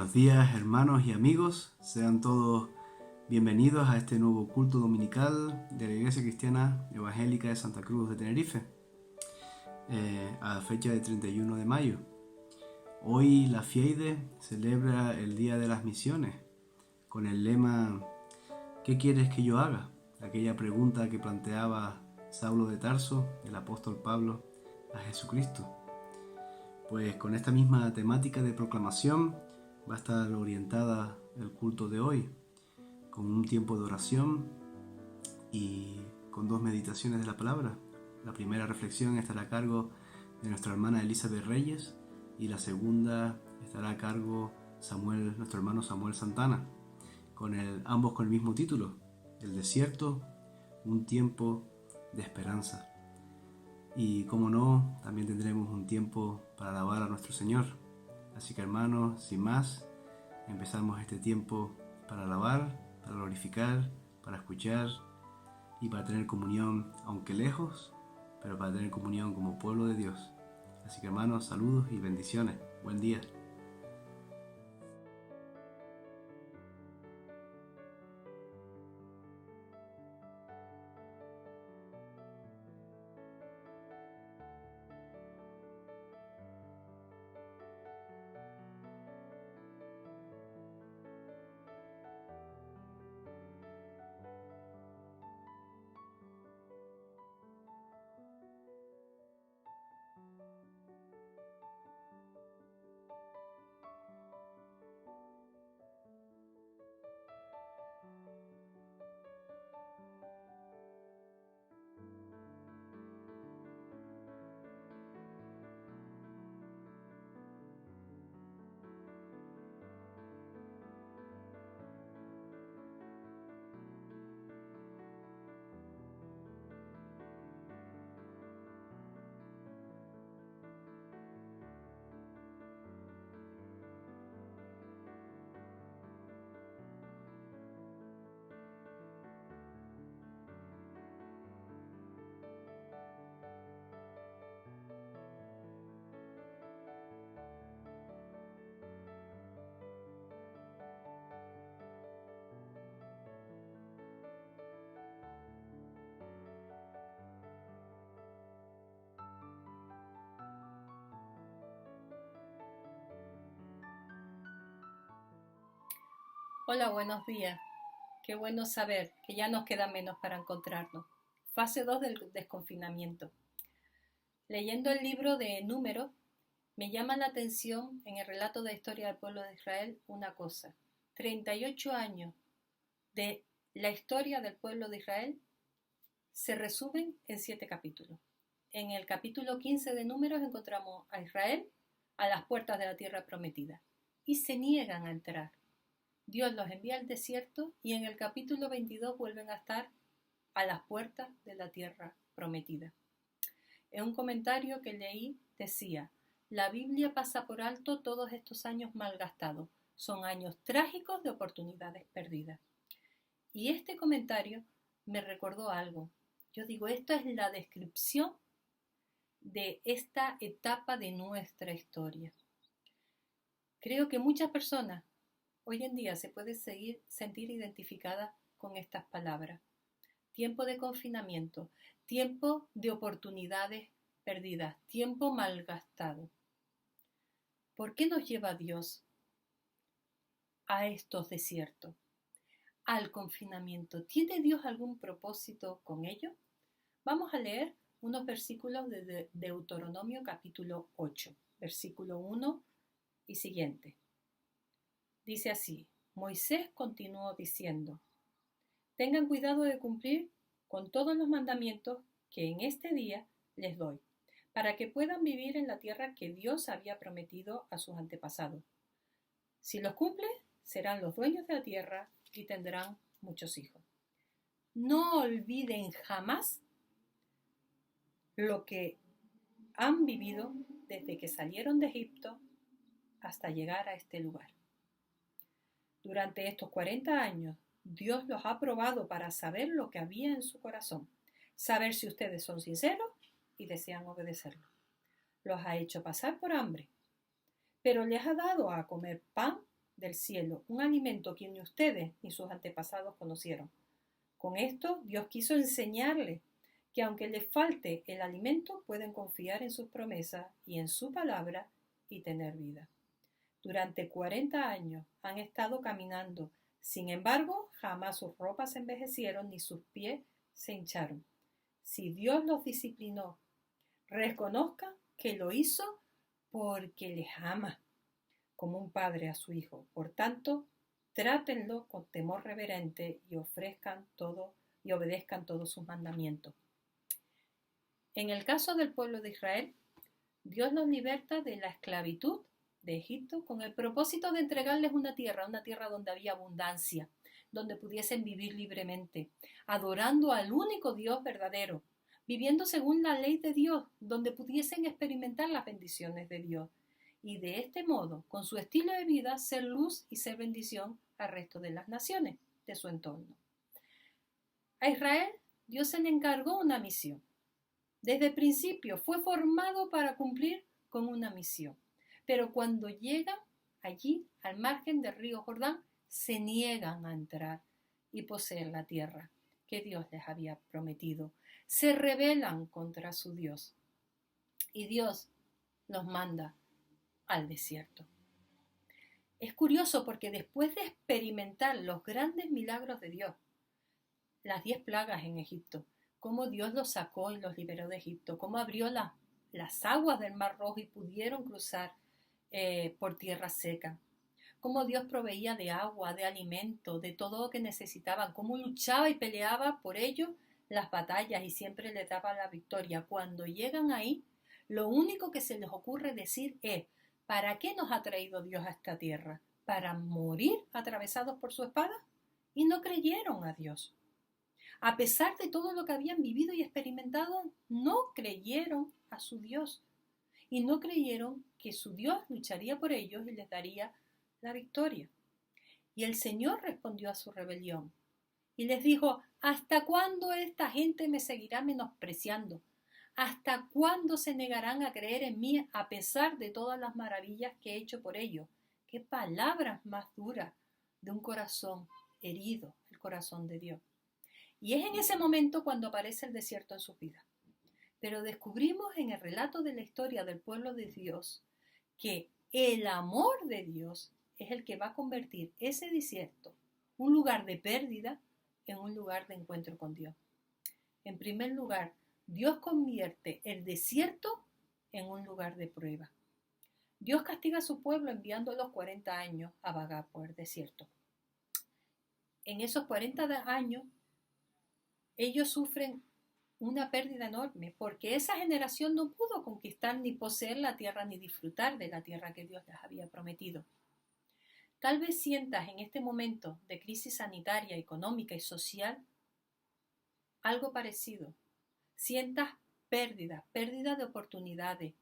Buenos días, hermanos y amigos, sean todos bienvenidos a este nuevo culto dominical de la Iglesia Cristiana Evangélica de Santa Cruz de Tenerife, a fecha de 31 de mayo. Hoy la FIEIDE celebra el Día de las Misiones con el lema ¿qué quieres que yo haga? Aquella pregunta que planteaba Saulo de Tarso, el apóstol Pablo, a Jesucristo. Pues con esta misma temática de proclamación va a estar orientada el culto de hoy, con un tiempo de oración y con dos meditaciones de la palabra. La primera reflexión estará a cargo de nuestra hermana Elizabeth Reyes y la segunda estará a cargo nuestro hermano Samuel Santana, ambos con el mismo título, El desierto, un tiempo de esperanza. Y como no, también tendremos un tiempo para alabar a nuestro Señor. Así que hermanos, sin más, empezamos este tiempo para alabar, para glorificar, para escuchar y para tener comunión, aunque lejos, pero para tener comunión como pueblo de Dios. Así que hermanos, saludos y bendiciones. Buen día. Hola, buenos días. Qué bueno saber que ya nos queda menos para encontrarnos. Fase 2 del desconfinamiento. Leyendo el libro de Números, me llama la atención en el relato de la historia del pueblo de Israel una cosa. 38 años de la historia del pueblo de Israel se resumen en 7 capítulos. En el capítulo 15 de Números encontramos a Israel a las puertas de la tierra prometida y se niegan a entrar. Dios los envía al desierto y en el capítulo 22 vuelven a estar a las puertas de la tierra prometida. En un comentario que leí decía, la Biblia pasa por alto todos estos años malgastados. Son años trágicos de oportunidades perdidas. Y este comentario me recordó algo. Yo digo, esto es la descripción de esta etapa de nuestra historia. Creo que muchas personas hoy en día se puede sentir identificada con estas palabras. Tiempo de confinamiento, tiempo de oportunidades perdidas, tiempo malgastado. ¿Por qué nos lleva Dios a estos desiertos, al confinamiento? ¿Tiene Dios algún propósito con ello? Vamos a leer unos versículos de Deuteronomio capítulo 8, versículo 1 y siguiente. Dice así, Moisés continuó diciendo, tengan cuidado de cumplir con todos los mandamientos que en este día les doy, para que puedan vivir en la tierra que Dios había prometido a sus antepasados. Si los cumplen, serán los dueños de la tierra y tendrán muchos hijos. No olviden jamás lo que han vivido desde que salieron de Egipto hasta llegar a este lugar. Durante estos 40 años, Dios los ha probado para saber lo que había en su corazón, saber si ustedes son sinceros y desean obedecerlo. Los ha hecho pasar por hambre, pero les ha dado a comer pan del cielo, un alimento que ni ustedes ni sus antepasados conocieron. Con esto, Dios quiso enseñarles que aunque les falte el alimento, pueden confiar en sus promesas y en su palabra y tener vida. Durante 40 años han estado caminando. Sin embargo, jamás sus ropas se envejecieron ni sus pies se hincharon. Si Dios los disciplinó, reconozcan que lo hizo porque les ama, como un padre a su hijo. Por tanto, trátenlo con temor reverente y obedezcan todos sus mandamientos. En el caso del pueblo de Israel, Dios los liberta de la esclavitud de Egipto con el propósito de entregarles una tierra donde había abundancia, donde pudiesen vivir libremente, adorando al único Dios verdadero, viviendo según la ley de Dios, donde pudiesen experimentar las bendiciones de Dios. Y de este modo, con su estilo de vida, ser luz y ser bendición al resto de las naciones de su entorno. A Israel, Dios se le encargó una misión. Desde el principio fue formado para cumplir con una misión. Pero cuando llegan allí, al margen del río Jordán, se niegan a entrar y poseer la tierra que Dios les había prometido. Se rebelan contra su Dios. Y Dios los manda al desierto. Es curioso porque después de experimentar los grandes milagros de Dios, las 10 plagas en Egipto, cómo Dios los sacó y los liberó de Egipto, cómo abrió las aguas del Mar Rojo y pudieron cruzar por tierra seca, cómo Dios proveía de agua, de alimento, de todo lo que necesitaban, cómo luchaba y peleaba por ellos las batallas y siempre les daba la victoria. Cuando llegan ahí, lo único que se les ocurre decir es: ¿para qué nos ha traído Dios a esta tierra? ¿Para morir atravesados por su espada? Y no creyeron a Dios. A pesar de todo lo que habían vivido y experimentado, no creyeron a su Dios. Y no creyeron que su Dios lucharía por ellos y les daría la victoria. Y el Señor respondió a su rebelión y les dijo: ¿hasta cuándo esta gente me seguirá menospreciando? ¿Hasta cuándo se negarán a creer en mí a pesar de todas las maravillas que he hecho por ellos? Qué palabras más duras de un corazón herido, el corazón de Dios. Y es en ese momento cuando aparece el desierto en sus vidas. Pero descubrimos en el relato de la historia del pueblo de Dios que el amor de Dios es el que va a convertir ese desierto, un lugar de pérdida, en un lugar de encuentro con Dios. En primer lugar, Dios convierte el desierto en un lugar de prueba. Dios castiga a su pueblo enviándolos 40 años a vagar por el desierto. En esos 40 años, ellos sufren una pérdida enorme, porque esa generación no pudo conquistar ni poseer la tierra ni disfrutar de la tierra que Dios les había prometido. Tal vez sientas en este momento de crisis sanitaria, económica y social algo parecido. Sientas pérdida de oportunidades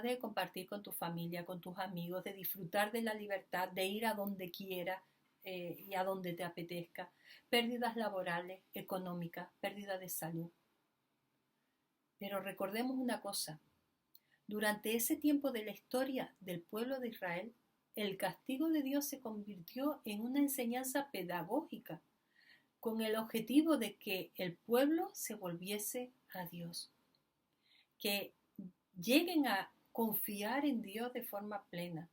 de compartir con tu familia, con tus amigos, de disfrutar de la libertad, de ir a donde quieras y a donde te apetezca, pérdidas laborales, económicas, pérdida de salud. Pero recordemos una cosa: durante ese tiempo de la historia del pueblo de Israel, el castigo de Dios se convirtió en una enseñanza pedagógica, con el objetivo de que el pueblo se volviese a Dios, que lleguen a confiar en Dios de forma plena,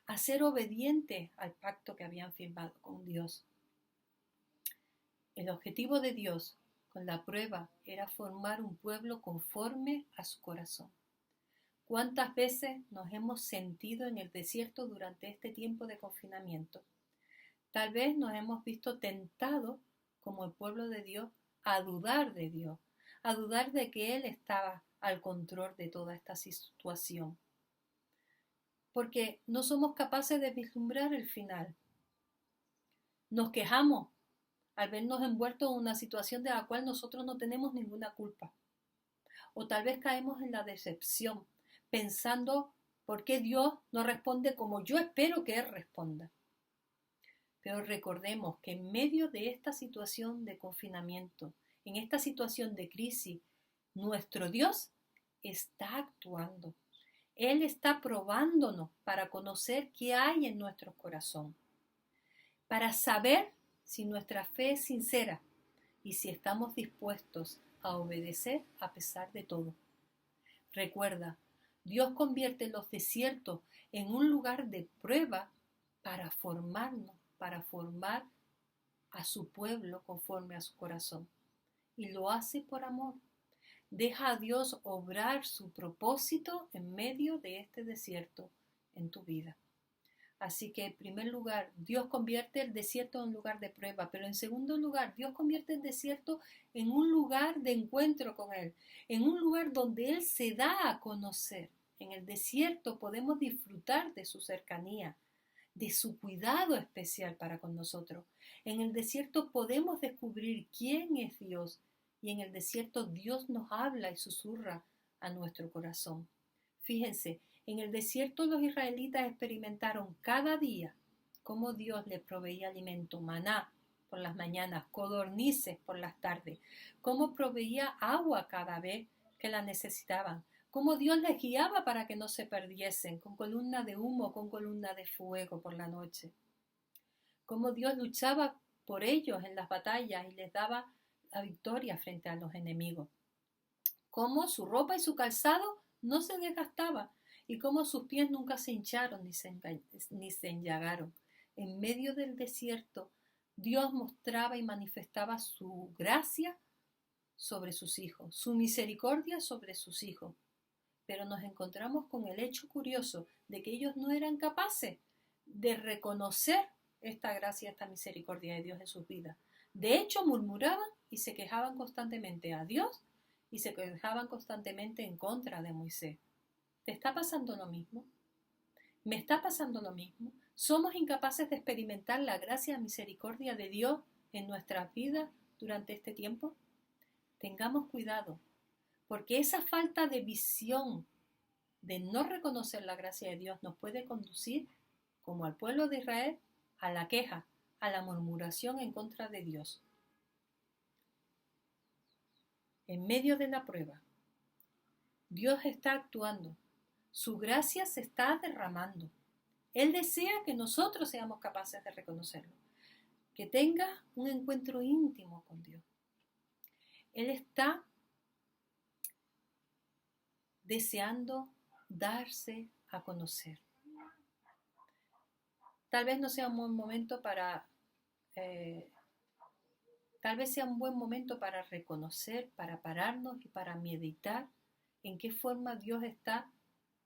a ser obedientes al pacto que habían firmado con Dios. El objetivo de Dios con la prueba era formar un pueblo conforme a su corazón. ¿Cuántas veces nos hemos sentido en el desierto durante este tiempo de confinamiento? Tal vez nos hemos visto tentados, como el pueblo de Dios, a dudar de Dios, a dudar de que Él estaba al control de toda esta situación. Porque no somos capaces de vislumbrar el final. Nos quejamos al vernos envueltos en una situación de la cual nosotros no tenemos ninguna culpa. O tal vez caemos en la decepción, pensando por qué Dios no responde como yo espero que Él responda. Pero recordemos que en medio de esta situación de confinamiento, en esta situación de crisis, nuestro Dios está actuando Él está probándonos para conocer qué hay en nuestro corazón, para saber si nuestra fe es sincera y si estamos dispuestos a obedecer a pesar de todo. Recuerda, Dios convierte los desiertos en un lugar de prueba para formarnos, para formar a su pueblo conforme a su corazón. Y lo hace por amor. Deja a Dios obrar su propósito en medio de este desierto en tu vida. Así que en primer lugar, Dios convierte el desierto en un lugar de prueba, pero en segundo lugar, Dios convierte el desierto en un lugar de encuentro con Él, en un lugar donde Él se da a conocer. En el desierto podemos disfrutar de su cercanía, de su cuidado especial para con nosotros. En el desierto podemos descubrir quién es Dios y en el desierto Dios nos habla y susurra a nuestro corazón. Fíjense, en el desierto los israelitas experimentaron cada día cómo Dios les proveía alimento, maná por las mañanas, codornices por las tardes, cómo proveía agua cada vez que la necesitaban, cómo Dios les guiaba para que no se perdiesen, con columna de humo, con columna de fuego por la noche, cómo Dios luchaba por ellos en las batallas y les daba la victoria frente a los enemigos, cómo su ropa y su calzado no se desgastaba y cómo sus pies nunca se hincharon ni se enllagaron. En medio del desierto, Dios mostraba y manifestaba su gracia sobre sus hijos, su misericordia sobre sus hijos. Pero nos encontramos con el hecho curioso de que ellos no eran capaces de reconocer esta gracia, esta misericordia de Dios en sus vidas. De hecho, murmuraban y se quejaban constantemente a Dios y se quejaban constantemente en contra de Moisés. ¿Te está pasando lo mismo? ¿Me está pasando lo mismo? ¿Somos incapaces de experimentar la gracia y misericordia de Dios en nuestras vidas durante este tiempo? Tengamos cuidado, porque esa falta de visión de no reconocer la gracia de Dios nos puede conducir, como al pueblo de Israel, a la queja, a la murmuración en contra de Dios. En medio de la prueba, Dios está actuando. Su gracia se está derramando. Él desea que nosotros seamos capaces de reconocerlo, que tengas un encuentro íntimo con Dios. Él está deseando darse a conocer. Tal vez no sea un buen momento tal vez sea un buen momento para reconocer, para pararnos y para meditar en qué forma Dios está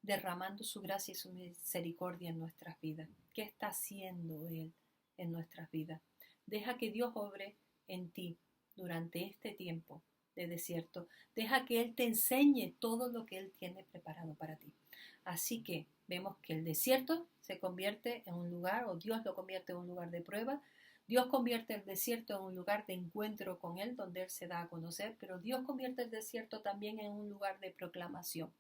derramando su gracia y su misericordia en nuestras vidas. ¿Qué está haciendo Él en nuestras vidas? Deja que Dios obre en ti durante este tiempo de desierto. Deja que Él te enseñe todo lo que Él tiene preparado para ti. Así que vemos que el desierto se convierte en un lugar, o Dios lo convierte en un lugar de prueba. Dios convierte el desierto en un lugar de encuentro con Él, donde Él se da a conocer, pero Dios convierte el desierto también en un lugar de proclamación.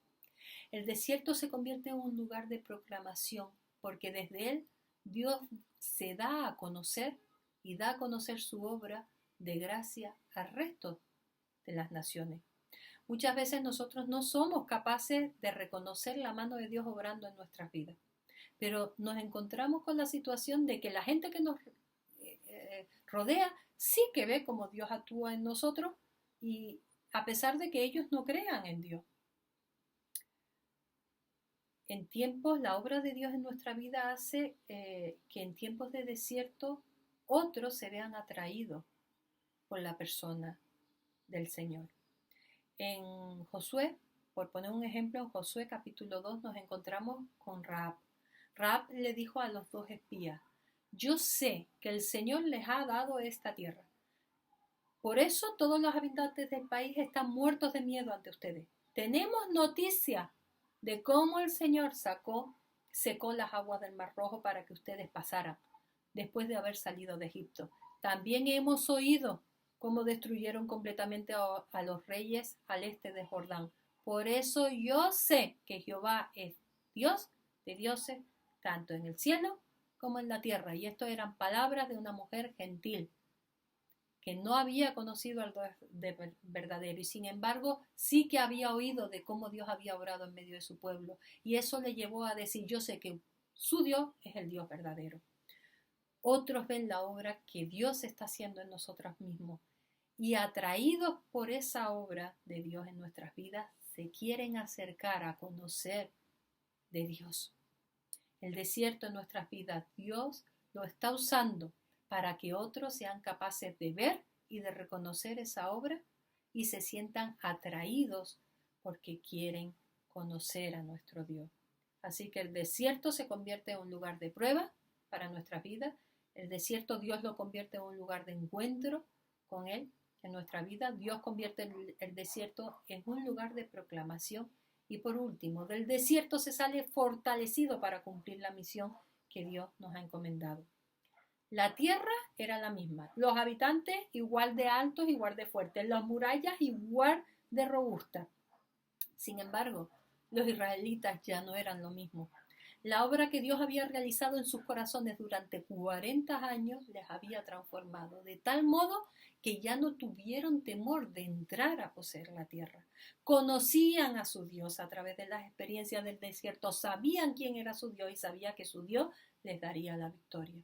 El desierto se convierte en un lugar de proclamación, porque desde Él Dios se da a conocer y da a conocer su obra de gracia al resto de las naciones. Muchas veces nosotros no somos capaces de reconocer la mano de Dios obrando en nuestras vidas, pero nos encontramos con la situación de que la gente que nos rodea sí que ve cómo Dios actúa en nosotros, y a pesar de que ellos no crean en Dios. En tiempos, la obra de Dios en nuestra vida hace que en tiempos de desierto otros se vean atraídos por la persona del Señor. En Josué, por poner un ejemplo, en Josué capítulo 2 nos encontramos con Rahab. Rahab le dijo a los dos espías: yo sé que el Señor les ha dado esta tierra. Por eso todos los habitantes del país están muertos de miedo ante ustedes. Tenemos noticia de cómo el Señor secó las aguas del Mar Rojo para que ustedes pasaran después de haber salido de Egipto. También hemos oído cómo destruyeron completamente a los reyes al este de Jordán. Por eso yo sé que Jehová es Dios de dioses, tanto en el cielo como en la tierra. Y esto eran palabras de una mujer gentil que no había conocido al Dios verdadero y sin embargo sí que había oído de cómo Dios había obrado en medio de su pueblo. Y eso le llevó a decir, yo sé que su Dios es el Dios verdadero. Otros ven la obra que Dios está haciendo en nosotros mismos y atraídos por esa obra de Dios en nuestras vidas, se quieren acercar a conocer de Dios. El desierto en nuestras vidas, Dios lo está usando para que otros sean capaces de ver y de reconocer esa obra y se sientan atraídos porque quieren conocer a nuestro Dios. Así que el desierto se convierte en un lugar de prueba para nuestras vidas. El desierto Dios lo convierte en un lugar de encuentro con Él en nuestra vida. Dios convierte el desierto en un lugar de proclamación. Y por último, del desierto se sale fortalecido para cumplir la misión que Dios nos ha encomendado. La tierra era la misma, los habitantes igual de altos, igual de fuertes, las murallas igual de robustas. Sin embargo, los israelitas ya no eran lo mismo. La obra que Dios había realizado en sus corazones durante 40 años les había transformado, de tal modo que ya no tuvieron temor de entrar a poseer la tierra. Conocían a su Dios a través de las experiencias del desierto, sabían quién era su Dios y sabían que su Dios les daría la victoria.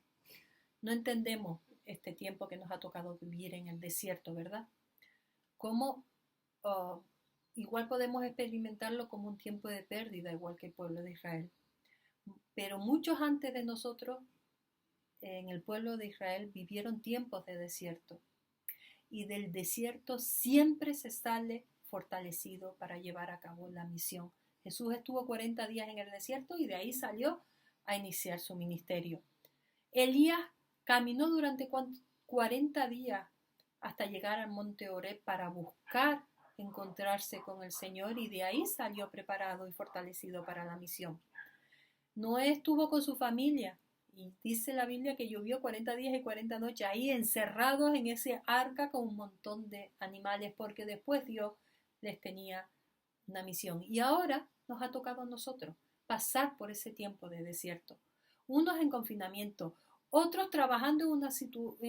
No entendemos este tiempo que nos ha tocado vivir en el desierto, ¿verdad? Cómo igual podemos experimentarlo como un tiempo de pérdida, igual que el pueblo de Israel. Pero muchos antes de nosotros, en el pueblo de Israel, vivieron tiempos de desierto. Y del desierto siempre se sale fortalecido para llevar a cabo la misión. Jesús estuvo 40 días en el desierto y de ahí salió a iniciar su ministerio. Elías caminó durante 40 días hasta llegar al monte Horeb para buscar encontrarse con el Señor y de ahí salió preparado y fortalecido para la misión. Noé estuvo con su familia y dice la Biblia que llovió 40 días y 40 noches ahí encerrados en ese arca con un montón de animales porque después Dios les tenía una misión. Y ahora nos ha tocado a nosotros pasar por ese tiempo de desierto. Unos en confinamiento, otros trabajando en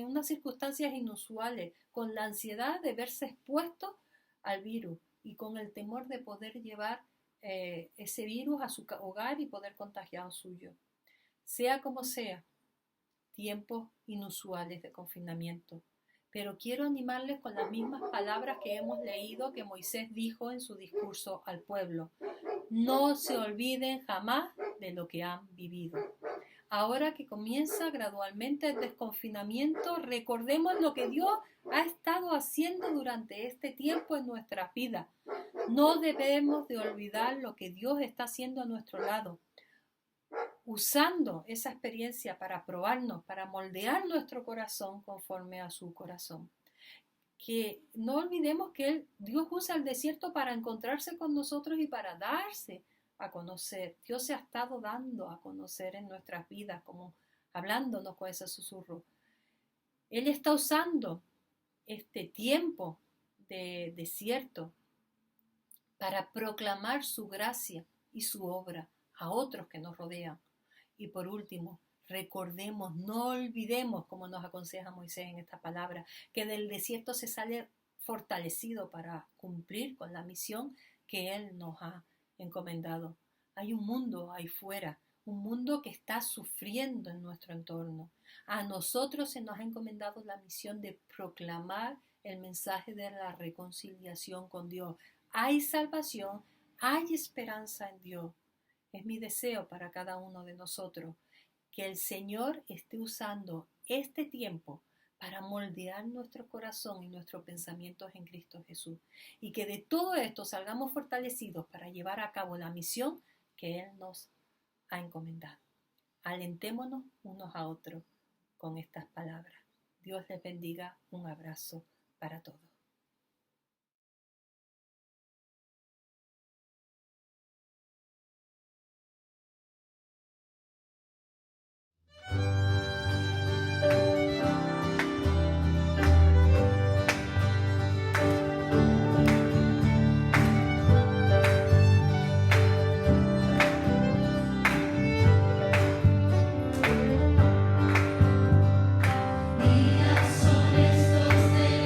unas circunstancias inusuales, con la ansiedad de verse expuestos al virus y con el temor de poder llevar ese virus a su hogar y poder contagiar al suyo. Sea como sea, tiempos inusuales de confinamiento. Pero quiero animarles con las mismas palabras que hemos leído que Moisés dijo en su discurso al pueblo. No se olviden jamás de lo que han vivido. Ahora que comienza gradualmente el desconfinamiento, recordemos lo que Dios ha estado haciendo durante este tiempo en nuestras vidas. No debemos de olvidar lo que Dios está haciendo a nuestro lado, usando esa experiencia para probarnos, para moldear nuestro corazón conforme a su corazón. Que no olvidemos que Dios usa el desierto para encontrarse con nosotros y para darse a conocer. Dios se ha estado dando a conocer en nuestras vidas, como hablándonos con ese susurro. Él está usando este tiempo de desierto para proclamar su gracia y su obra a otros que nos rodean. Y por último, recordemos, no olvidemos, como nos aconseja Moisés en esta palabra, que del desierto se sale fortalecido para cumplir con la misión que Él nos ha encomendado. Hay un mundo ahí fuera, un mundo que está sufriendo en nuestro entorno. A nosotros se nos ha encomendado la misión de proclamar el mensaje de la reconciliación con Dios. Hay salvación, hay esperanza en Dios. Es mi deseo para cada uno de nosotros que el Señor esté usando este tiempo para moldear nuestro corazón y nuestros pensamientos en Cristo Jesús. Y que de todo esto salgamos fortalecidos para llevar a cabo la misión que Él nos ha encomendado. Alentémonos unos a otros con estas palabras. Dios les bendiga. Un abrazo para todos. Días son estos de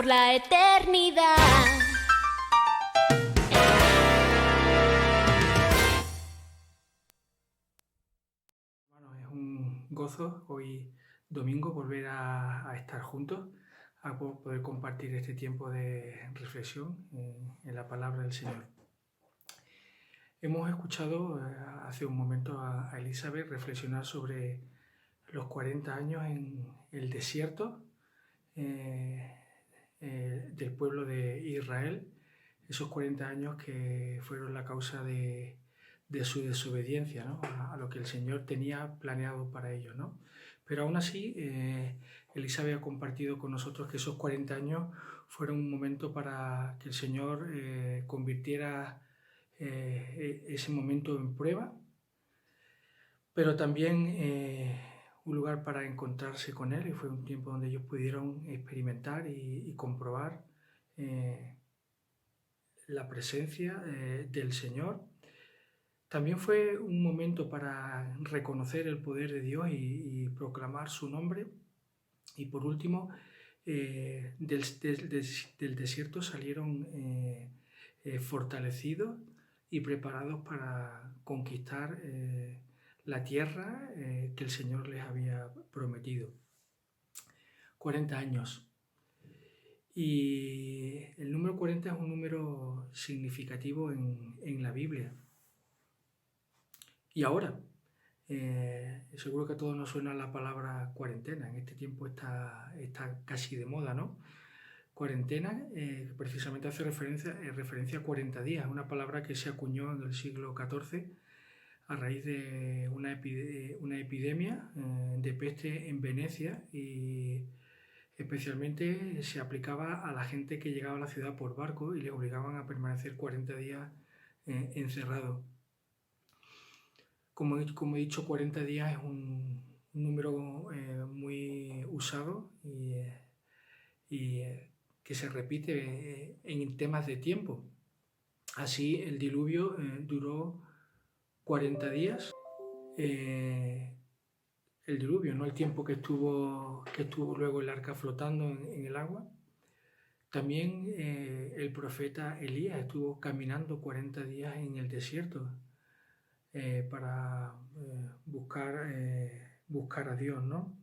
por la eternidad. Bueno, es un gozo hoy domingo volver a estar juntos, a poder compartir este tiempo de reflexión en la palabra del Señor. Hemos escuchado hace un momento a Elizabeth reflexionar sobre los 40 años en el desierto del pueblo de Israel, esos 40 años que fueron la causa de su desobediencia, ¿no? a lo que el Señor tenía planeado para ellos, ¿no? Pero aún así, Elizabeth ha compartido con nosotros que esos 40 años fueron un momento para que el Señor convirtiera ese momento en prueba, pero también un lugar para encontrarse con Él, y fue un tiempo donde ellos pudieron experimentar y comprobar la presencia del Señor. También fue un momento para reconocer el poder de Dios y proclamar su nombre. Y por último, del desierto salieron fortalecidos y preparados para conquistar la tierra que el Señor les había prometido. 40 años. Y el número 40 es un número significativo en la Biblia. Y ahora, seguro que a todos nos suena la palabra cuarentena. En este tiempo está casi de moda, ¿no? Cuarentena precisamente hace referencia a 40 días, una palabra que se acuñó en el siglo XIV a raíz de una epidemia de peste en Venecia, y especialmente se aplicaba a la gente que llegaba a la ciudad por barco y les obligaban a permanecer 40 días encerrados. Como he dicho, 40 días es un número muy usado y que se repite en temas de tiempo. Así, el diluvio duró 40 días. El diluvio, no el tiempo que estuvo luego el arca flotando en el agua. También el profeta Elías estuvo caminando 40 días en el desierto para buscar a Dios, ¿no?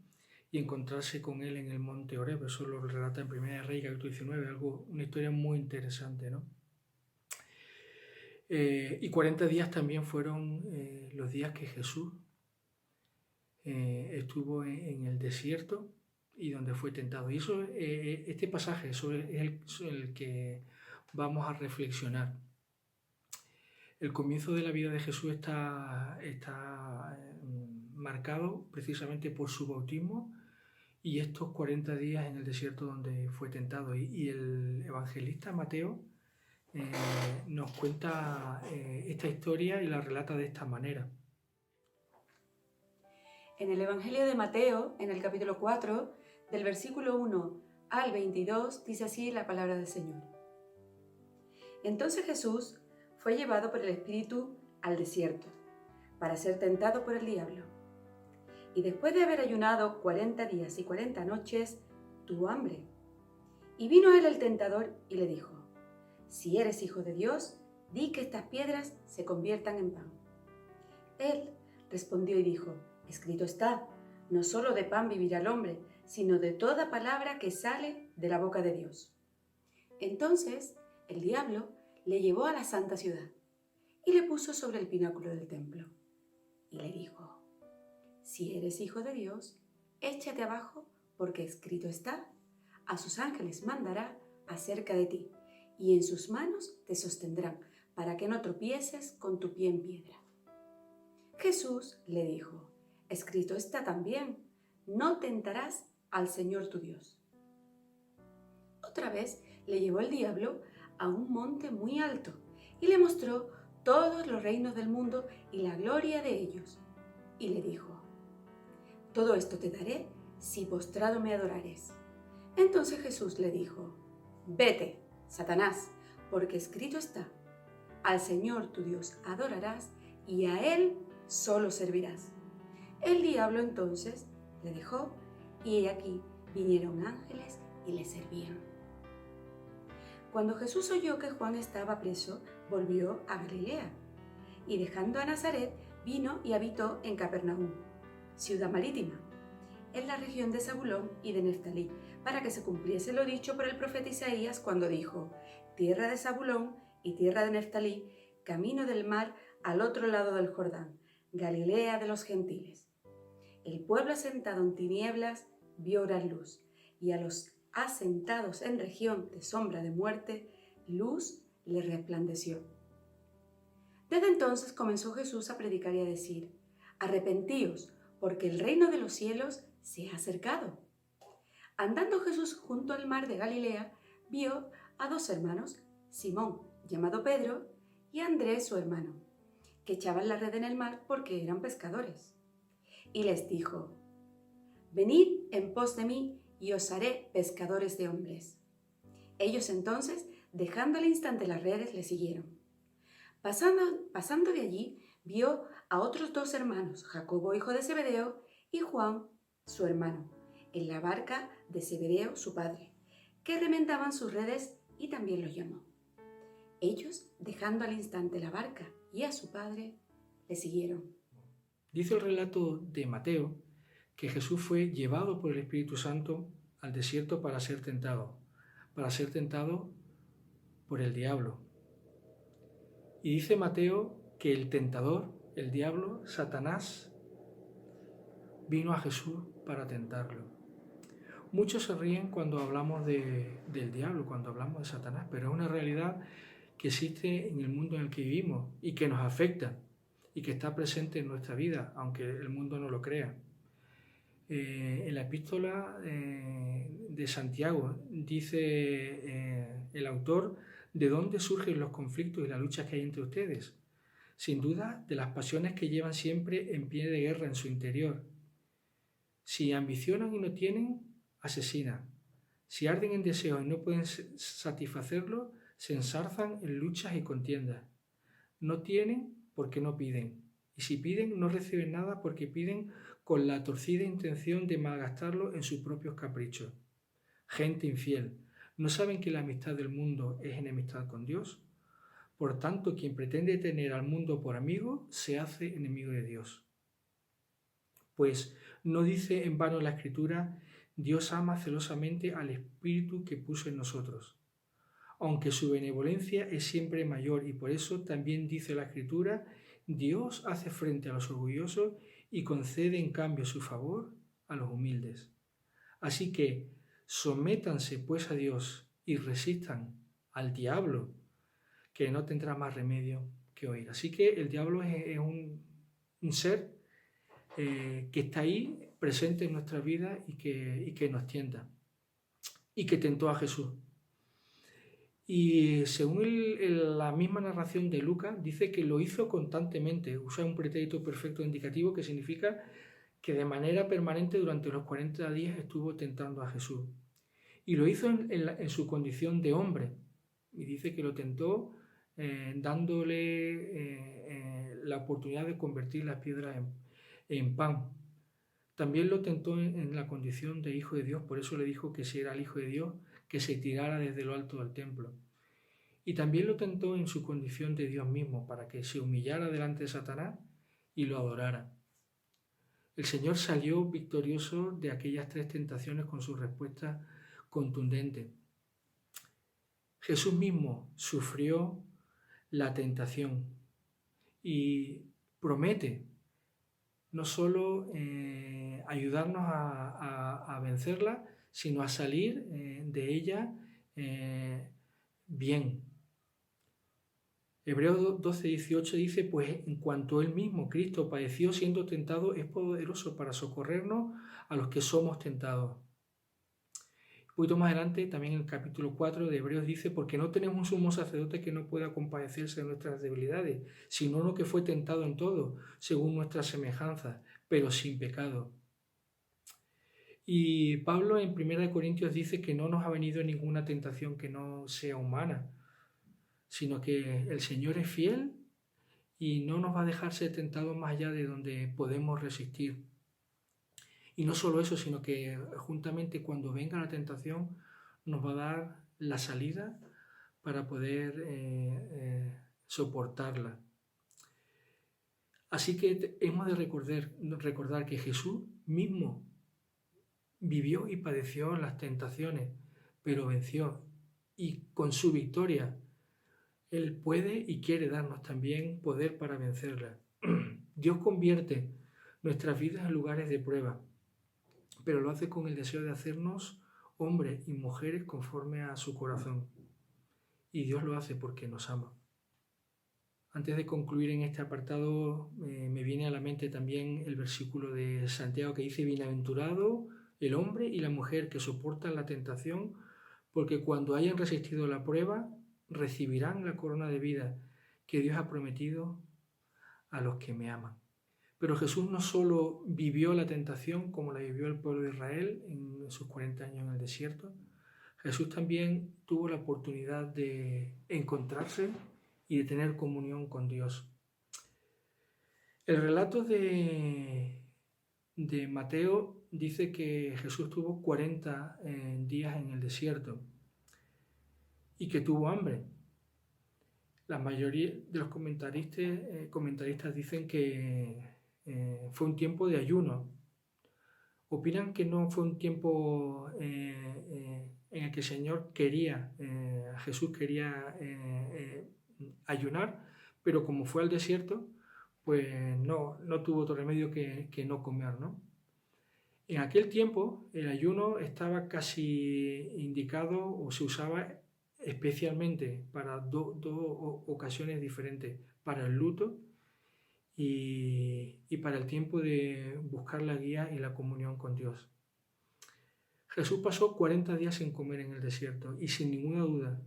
Y encontrarse con él en el monte Horeb. Eso lo relata en 1 Reyes, capítulo 19, una historia muy interesante, ¿no? Y 40 días también fueron los días que Jesús estuvo en el desierto y donde fue tentado. Y eso, este pasaje es el que vamos a reflexionar. El comienzo de la vida de Jesús está marcado precisamente por su bautismo y estos 40 días en el desierto donde fue tentado. Y el evangelista Mateo nos cuenta esta historia y la relata de esta manera. En el Evangelio de Mateo, en el capítulo 4, del versículo 1 al 22, dice así la palabra del Señor. Entonces Jesús fue llevado por el Espíritu al desierto, para ser tentado por el diablo. Y después de haber ayunado 40 días y 40 noches, tuvo hambre. Y vino a él el tentador y le dijo: si eres hijo de Dios, di que estas piedras se conviertan en pan. Él respondió y dijo: escrito está, no solo de pan vivirá el hombre, sino de toda palabra que sale de la boca de Dios. Entonces el diablo le llevó a la santa ciudad y le puso sobre el pináculo del templo. Y le dijo: si eres hijo de Dios, échate abajo, porque escrito está, a sus ángeles mandará acerca de ti, y en sus manos te sostendrán, para que no tropieces con tu pie en piedra. Jesús le dijo: escrito está también, no tentarás al Señor tu Dios. Otra vez le llevó el diablo a un monte muy alto y le mostró todos los reinos del mundo y la gloria de ellos. Y le dijo: todo esto te daré si postrado me adorares. Entonces Jesús le dijo: vete, Satanás, porque escrito está, al Señor tu Dios adorarás y a Él solo servirás. El diablo entonces le dejó, y he aquí vinieron ángeles y le servían. Cuando Jesús oyó que Juan estaba preso, volvió a Galilea, y dejando a Nazaret, vino y habitó en Capernaum, ciudad marítima, en la región de Zabulón y de Neftalí, para que se cumpliese lo dicho por el profeta Isaías cuando dijo: tierra de Zabulón y tierra de Neftalí, camino del mar al otro lado del Jordán, Galilea de los gentiles. El pueblo asentado en tinieblas vio gran luz, y a los asentados en región de sombra de muerte, luz les resplandeció. Desde entonces comenzó Jesús a predicar y a decir: arrepentíos, porque el reino de los cielos se ha acercado. Andando Jesús junto al mar de Galilea, vio a dos hermanos, Simón, llamado Pedro, y Andrés, su hermano, que echaban la red en el mar porque eran pescadores. Y les dijo: venid en pos de mí, y os haré pescadores de hombres. Ellos entonces, dejando al instante las redes, le siguieron. Pasando de allí, vio a otros dos hermanos, Jacobo, hijo de Zebedeo, y Juan, su hermano, en la barca de Zebedeo, su padre, que remendaban sus redes, y también los llamó. Ellos, dejando al instante la barca y a su padre, le siguieron. Dice el relato de Mateo que Jesús fue llevado por el Espíritu Santo al desierto para ser tentado por el diablo. Y dice Mateo que el tentador, el diablo, Satanás, vino a Jesús para tentarlo. Muchos se ríen cuando hablamos del diablo, cuando hablamos de Satanás, pero es una realidad que existe en el mundo en el que vivimos y que nos afecta y que está presente en nuestra vida, aunque el mundo no lo crea. En la epístola de Santiago dice el autor: ¿de dónde surgen los conflictos y las luchas que hay entre ustedes? Sin duda, de las pasiones que llevan siempre en pie de guerra en su interior. Si ambicionan y no tienen, asesinan. Si arden en deseos y no pueden satisfacerlo, se ensarzan en luchas y contiendas. No tienen porque no piden. Y si piden, no reciben nada porque piden con la torcida intención de malgastarlo en sus propios caprichos. Gente infiel, ¿no saben que la amistad del mundo es enemistad con Dios? Por tanto, quien pretende tener al mundo por amigo, se hace enemigo de Dios. Pues no dice en vano la Escritura: Dios ama celosamente al Espíritu que puso en nosotros. Aunque su benevolencia es siempre mayor, y por eso también dice la Escritura: Dios hace frente a los orgullosos y concede en cambio su favor a los humildes. Así que sométanse pues a Dios y resistan al diablo, que no tendrá más remedio que oír. Así que el diablo es un ser que está ahí presente en nuestra vida y que nos tienta y que tentó a Jesús. Y según la misma narración de Lucas, dice que lo hizo constantemente. Usa un pretérito perfecto indicativo que significa que de manera permanente durante los 40 días estuvo tentando a Jesús. Y lo hizo en su condición de hombre. Y dice que lo tentó dándole la oportunidad de convertir las piedras en pan. También lo tentó en la condición de hijo de Dios. Por eso le dijo que si era el hijo de Dios, que se tirara desde lo alto del templo. Y también lo tentó en su condición de Dios mismo, para que se humillara delante de Satanás y lo adorara. El Señor salió victorioso de aquellas 3 tentaciones con su respuesta contundente. Jesús mismo sufrió la tentación y promete no solo ayudarnos a vencerla, sino a salir de ella bien. Hebreos 12:18 dice: pues en cuanto él mismo, Cristo, padeció siendo tentado, es poderoso para socorrernos a los que somos tentados. Un poquito más adelante, también en el capítulo 4 de Hebreos dice: porque no tenemos un sumo sacerdote que no pueda compadecerse de nuestras debilidades, sino uno que fue tentado en todo, según nuestra semejanza, pero sin pecado. Y Pablo en 1 Corintios dice que no nos ha venido ninguna tentación que no sea humana, sino que el Señor es fiel y no nos va a dejar ser tentados más allá de donde podemos resistir. Y no solo eso, sino que juntamente cuando venga la tentación nos va a dar la salida para poder soportarla. Así que hemos de recordar que Jesús mismo vivió y padeció las tentaciones, pero venció. Y con su victoria, Él puede y quiere darnos también poder para vencerla. Dios convierte nuestras vidas en lugares de prueba, pero lo hace con el deseo de hacernos hombres y mujeres conforme a su corazón. Y Dios lo hace porque nos ama. Antes de concluir en este apartado, me viene a la mente también el versículo de Santiago que dice: bienaventurado el hombre y la mujer que soportan la tentación, porque cuando hayan resistido la prueba, recibirán la corona de vida que Dios ha prometido a los que me aman. Pero Jesús no solo vivió la tentación como la vivió el pueblo de Israel en sus 40 años en el desierto, Jesús también tuvo la oportunidad de encontrarse y de tener comunión con Dios. El relato de Mateo dice que Jesús tuvo 40 días en el desierto y que tuvo hambre. La mayoría de los comentaristas dicen que fue un tiempo de ayuno. Opinan que no fue un tiempo en el que el Señor Jesús quería ayunar, pero como fue al desierto, pues no tuvo otro remedio que no comer, ¿no? En aquel tiempo el ayuno estaba casi indicado o se usaba especialmente para dos ocasiones diferentes, para el luto y para el tiempo de buscar la guía y la comunión con Dios. Jesús pasó 40 días sin comer en el desierto y sin ninguna duda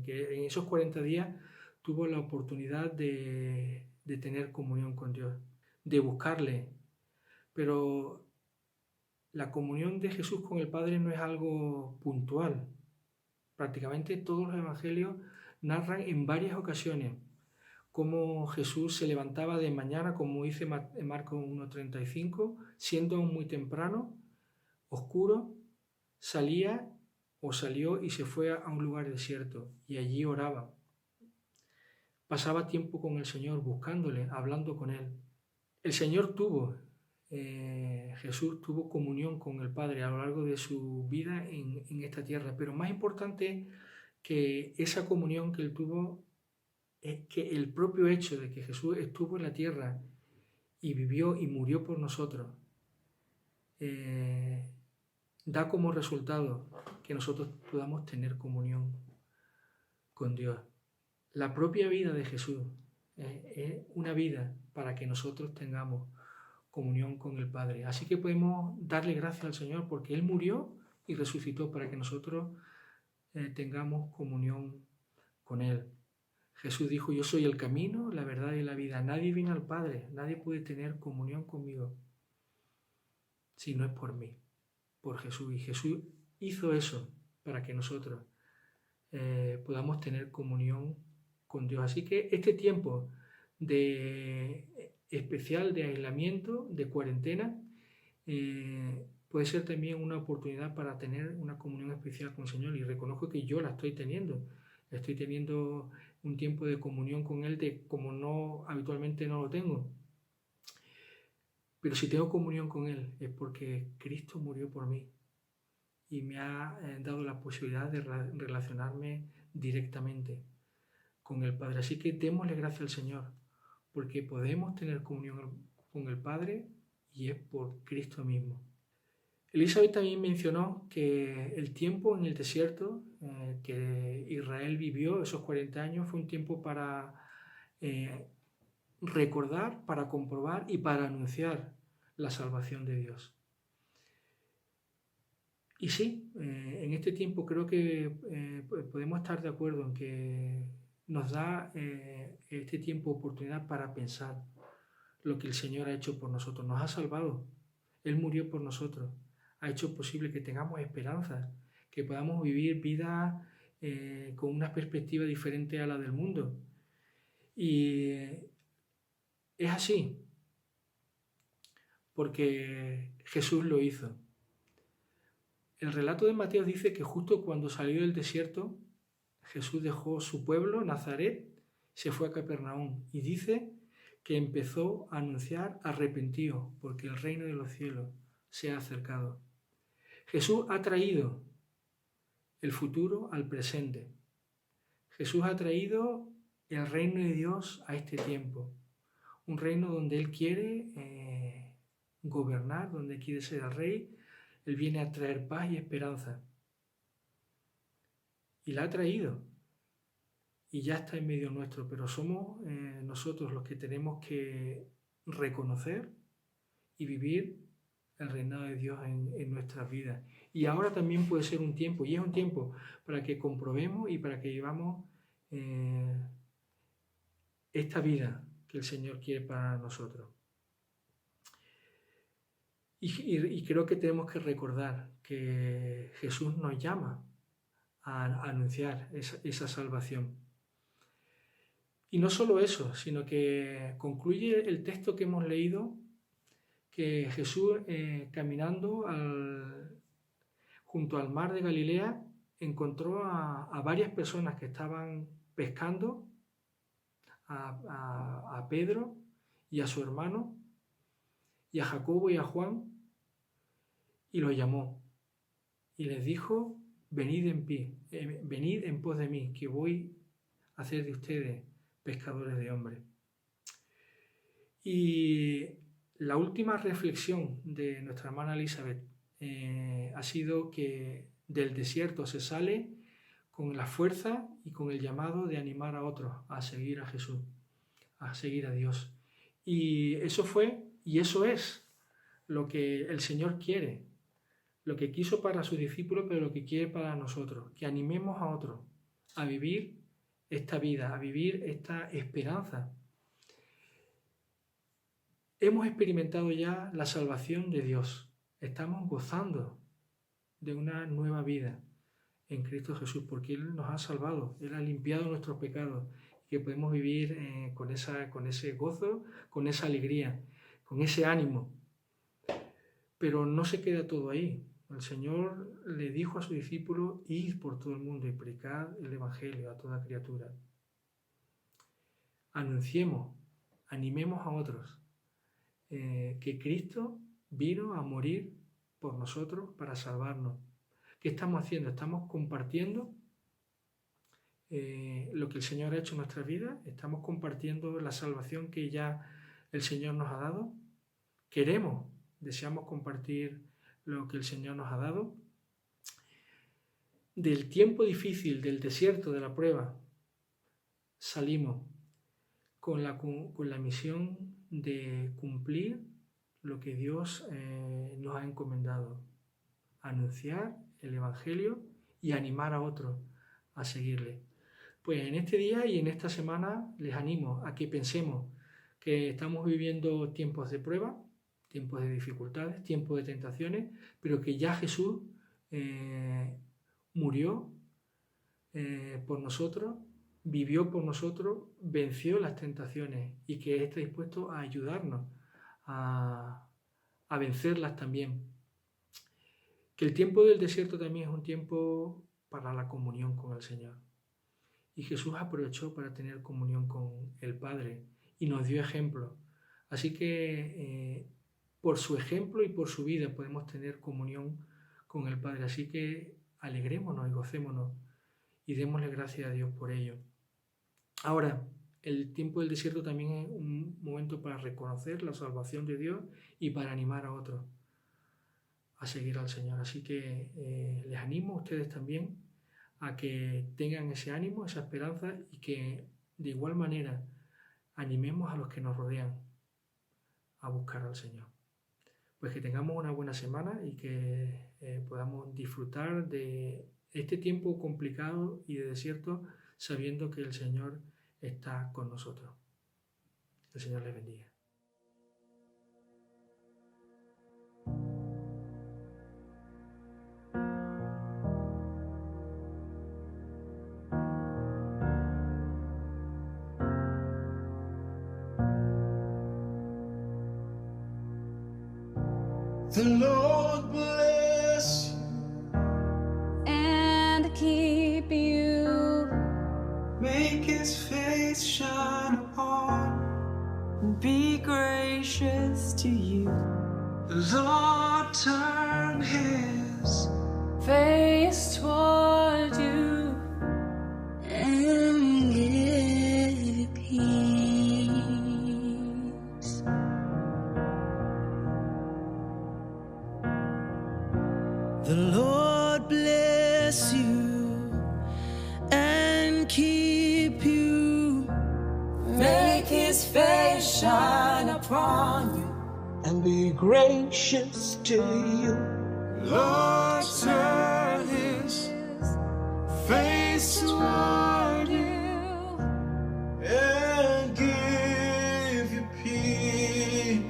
que en esos 40 días tuvo la oportunidad de tener comunión con Dios, de buscarle. Pero la comunión de Jesús con el Padre no es algo puntual. Prácticamente todos los evangelios narran en varias ocasiones cómo Jesús se levantaba de mañana, como dice Marcos 1:35, siendo aún muy temprano, oscuro, salió y se fue a un lugar desierto y allí oraba. Pasaba tiempo con el Señor, buscándole, hablando con Él. El Señor Jesús tuvo comunión con el Padre a lo largo de su vida en esta tierra, pero más importante que esa comunión que Él tuvo es que el propio hecho de que Jesús estuvo en la tierra y vivió y murió por nosotros, da como resultado que nosotros podamos tener comunión con Dios. La propia vida de Jesús es una vida para que nosotros tengamos comunión con el Padre. Así que podemos darle gracias al Señor porque Él murió y resucitó para que nosotros tengamos comunión con Él. Jesús dijo: yo soy el camino, la verdad y la vida. Nadie viene al Padre, nadie puede tener comunión conmigo si no es por mí, por Jesús. Y Jesús hizo eso para que nosotros podamos tener comunión con Dios. Así que este tiempo especial de aislamiento, de cuarentena, puede ser también una oportunidad para tener una comunión especial con el Señor. Y reconozco que yo la estoy teniendo. Estoy teniendo un tiempo de comunión con Él como habitualmente no lo tengo. Pero si tengo comunión con Él es porque Cristo murió por mí y me ha dado la posibilidad de relacionarme directamente con el Padre. Así que démosle gracias al Señor porque podemos tener comunión con el Padre y es por Cristo mismo. Elizabeth también mencionó que el tiempo en el desierto que Israel vivió, esos 40 años, fue un tiempo para recordar, para comprobar y para anunciar la salvación de Dios. Y sí, en este tiempo creo que podemos estar de acuerdo en que nos da este tiempo oportunidad para pensar lo que el Señor ha hecho por nosotros. Nos ha salvado. Él murió por nosotros. Ha hecho posible que tengamos esperanza, que podamos vivir vida con una perspectiva diferente a la del mundo. Y es así, porque Jesús lo hizo. El relato de Mateo dice que justo cuando salió del desierto, Jesús dejó su pueblo, Nazaret, se fue a Capernaum y dice que empezó a anunciar: arrepentíos, porque el reino de los cielos se ha acercado. Jesús ha traído el futuro al presente. Jesús ha traído el reino de Dios a este tiempo. Un reino donde Él quiere gobernar, donde quiere ser el rey. Él viene a traer paz y esperanza. Y la ha traído. Y ya está en medio nuestro, pero somos nosotros los que tenemos que reconocer y vivir el reinado de Dios en nuestras vidas. Y ahora también puede ser un tiempo, y es un tiempo para que comprobemos y para que vivamos esta vida que el Señor quiere para nosotros. Y creo que tenemos que recordar que Jesús nos llama a anunciar esa salvación. Y no solo eso, sino que concluye el texto que hemos leído, que Jesús caminando junto al mar de Galilea encontró a varias personas que estaban pescando, a Pedro y a su hermano, y a Jacobo y a Juan, y los llamó y les dijo: venid en pos de mí, que voy a hacer de ustedes pescadores de hombres. Y la última reflexión de nuestra hermana Elizabeth ha sido que del desierto se sale con la fuerza y con el llamado de animar a otros a seguir a Jesús, a seguir a Dios. Y eso fue y eso es lo que el Señor quiere, lo que quiso para sus discípulos, pero lo que quiere para nosotros, que animemos a otros a vivir esta vida, a vivir esta esperanza. Hemos experimentado ya la salvación de Dios, estamos gozando de una nueva vida en Cristo Jesús, porque Él nos ha salvado, Él ha limpiado nuestros pecados, y que podemos vivir con ese gozo, con esa alegría, con ese ánimo. Pero no se queda todo ahí. El Señor le dijo a sus discípulos: id por todo el mundo y predicad el Evangelio a toda criatura. Anunciemos, animemos a otros que Cristo vino a morir por nosotros para salvarnos. ¿Qué estamos haciendo? ¿Estamos compartiendo lo que el Señor ha hecho en nuestra vida? ¿Estamos compartiendo la salvación que ya el Señor nos ha dado? ¿Deseamos compartir lo que el Señor nos ha dado? Del tiempo difícil, del desierto, de la prueba, salimos con la misión de cumplir lo que Dios nos ha encomendado: anunciar el Evangelio y animar a otros a seguirle. Pues en este día y en esta semana les animo a que pensemos que estamos viviendo tiempos de prueba, tiempos de dificultades, tiempos de tentaciones, pero que ya Jesús murió por nosotros, vivió por nosotros, venció las tentaciones y que está dispuesto a ayudarnos a vencerlas también. Que el tiempo del desierto también es un tiempo para la comunión con el Señor. Y Jesús aprovechó para tener comunión con el Padre y nos dio ejemplo. Así que por su ejemplo y por su vida podemos tener comunión con el Padre. Así que alegrémonos y gocémonos y démosle gracias a Dios por ello. Ahora, el tiempo del desierto también es un momento para reconocer la salvación de Dios y para animar a otros a seguir al Señor. Así que les animo a ustedes también a que tengan ese ánimo, esa esperanza, y que de igual manera animemos a los que nos rodean a buscar al Señor. Pues que tengamos una buena semana y que podamos disfrutar de este tiempo complicado y de desierto, sabiendo que el Señor está con nosotros. El Señor les bendiga. The Lord bless you and keep you. face shine upon and be gracious to you. The Lord turn his face toward you and give you peace. The Lord bless you and keep you. Make his face shine upon you and be gracious to you. Lord, turn his face toward you and give you peace.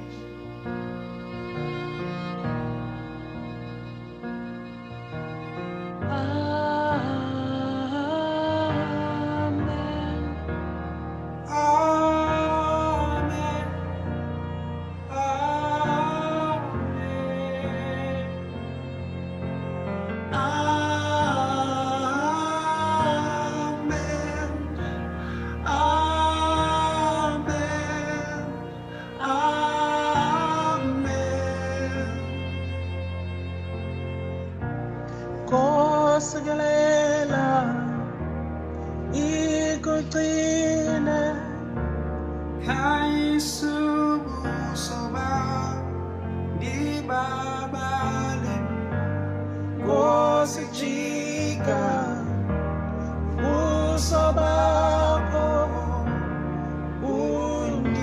Kosegelela ikotina kaisubusoba dibabale kosejika usobako undiko.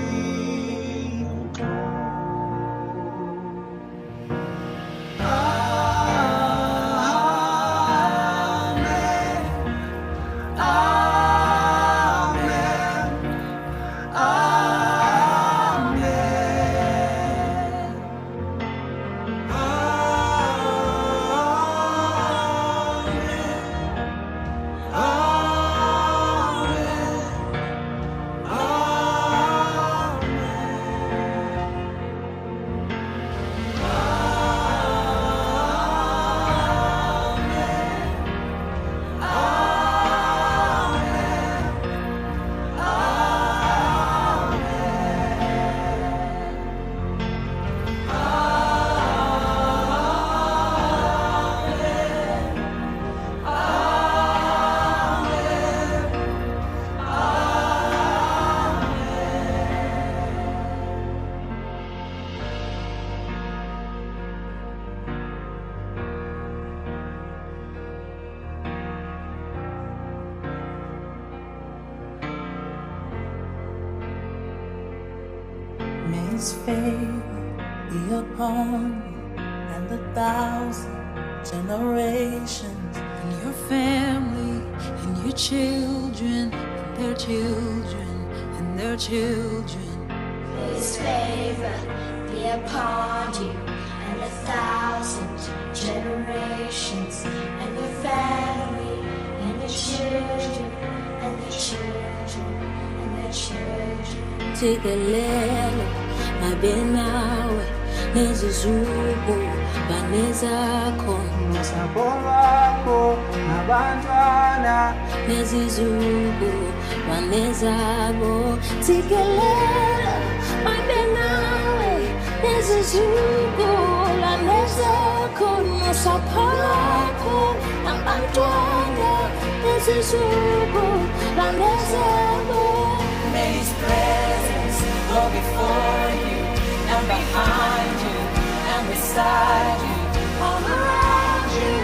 May his favor be upon you and 1,000 generations, and your family, and your children, and their children, and their children. May his favor be upon you and 1,000 generations, and your family, and your children, and their children, and their children. Tikelele mabenawe nezizuku banezakho Nosapho lwakho nabantwana nezizuku banezabo. Tikelele mabenawe nezizuku banezakho nosapho lwakho nabantwana nezizuku banezabo. May his presence go before you and behind you and beside you, all around you